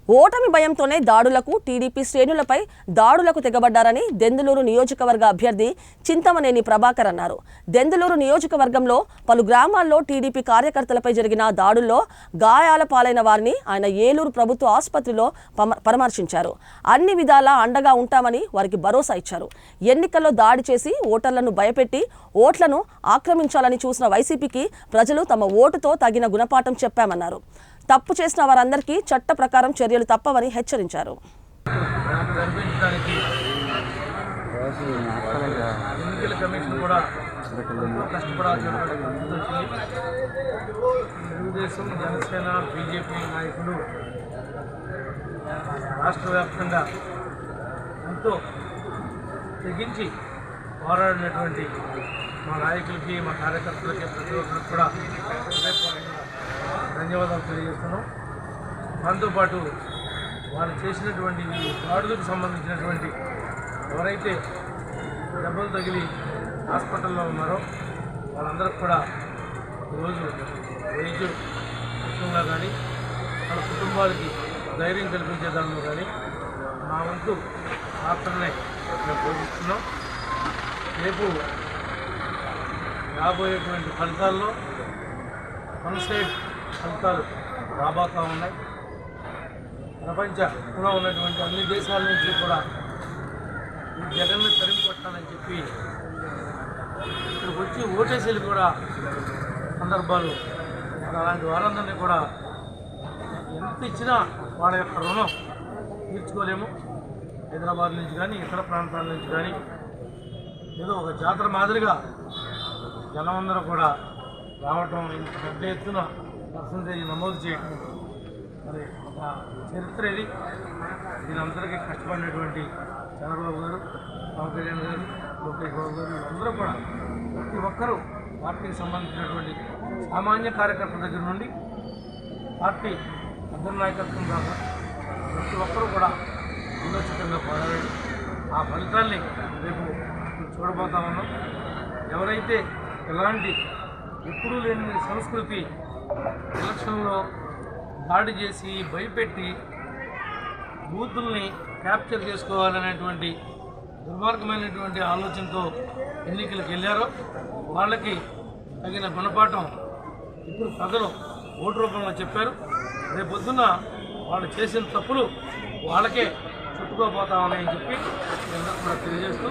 ఓటమి భయంతోనే దాడులకు టీడీపీ శ్రేణులపై దాడులకు తెగబడ్డారని దెందులూరు నియోజకవర్గ అభ్యర్థి చింతమనేని ప్రభాకర్ అన్నారు. దెందులూరు నియోజకవర్గంలో పలు గ్రామాల్లో టీడీపీ కార్యకర్తలపై జరిగిన దాడుల్లో గాయాల పాలైన వారిని ఆయన ఏలూరు ప్రభుత్వ ఆసుపత్రిలో పరామర్శించారు. అన్ని విధాలా అండగా ఉంటామని వారికి భరోసా ఇచ్చారు. ఎన్నికల్లో దాడి చేసి ఓటర్లను భయపెట్టి ఓట్లను ఆక్రమించాలని చూసిన వైసీపీకి ప్రజలు తమ ఓటుతో తగిన గుణపాఠం చెప్పామన్నారు. తప్పు చేసిన వారందరికీ చట్ట ప్రకారం చర్యలు తప్పవని హెచ్చరించారు. తెలుగుదేశం, జనసేన, బీజేపీ నాయకులు రాష్ట్ర వ్యాప్తంగా ఎంతో తెగించి పోరాడినటువంటి మా నాయకులకి, మా కార్యకర్తలకి, ప్రతి ఒక్కరికి కూడా ధన్యవాదాలు తెలియజేస్తున్నాం. దాంతోపాటు వారు చేసినటువంటి దాడులకు సంబంధించినటువంటి ఎవరైతే దెబ్బలు తగిలి హాస్పిటల్లో ఉన్నారో వాళ్ళందరికీ కూడా ఈరోజు వైద్య విషయంలో కానీ వాళ్ళ కుటుంబాలకి ధైర్యం కల్పించే దానిలో కానీ మా వంతు పాత్రనే మేము పోషిస్తున్నాం. రేపు రాబోయేటువంటి ఫలితాల్లో వన్-సైడ్ ఫలితాలు రాబోతూ ఉన్నాయి. ప్రపంచంలో ఉన్నటువంటి అన్ని దేశాల నుంచి కూడా ఈ జగన్ను తరిమి కొట్టాలని చెప్పి ఇక్కడికి వచ్చి ఓటేసీలు కూడా సందర్భాలు. అలాంటి వారందరినీ కూడా ఎంత ఇచ్చినా వాళ్ళ యొక్క రుణం తీర్చుకోలేము. హైదరాబాద్ నుంచి కానీ ఇతర ప్రాంతాల నుంచి కానీ ఏదో ఒక జాతర మాదిరిగా జనం అందరూ కూడా రావటం, పెద్ద ఎత్తున పర్సంటేజ్ నమోదు చేయటం మరి ఒక చరిత్ర ఇది. దీనందరికీ కష్టపడినటువంటి చంద్రబాబు గారు, పవన్ కళ్యాణ్ గారు, లోకేష్ బాబు గారు అందరూ కూడా ప్రతి ఒక్కరూ పార్టీకి సంబంధించినటువంటి సామాన్య కార్యకర్తల దగ్గర నుండి పార్టీ అగ్ర నాయకత్వం దాకా ప్రతి ఒక్కరూ కూడా వినోచితంగా పోరాడి ఆ ఫలితాల్ని రేపు చూడబోతా ఉన్నాం. ఎవరైతే ఎలాంటి ఎప్పుడూ లేని సంస్కృతి ఎలక్షన్లో దాడి చేసి భయపెట్టి బూతుల్ని క్యాప్చర్ చేసుకోవాలనేటువంటి దుర్మార్గమైనటువంటి ఆలోచనతో ఎన్నికలకు వెళ్ళారో వాళ్ళకి తగిన గుణపాఠం ఇప్పుడు ప్రజలు ఓటు రూపంలో చెప్పారు. రేపొద్దున వాళ్ళు చేసిన తప్పులు వాళ్ళకే చుట్టుకోబోతామని చెప్పి అందరూ కూడా తెలియజేస్తూ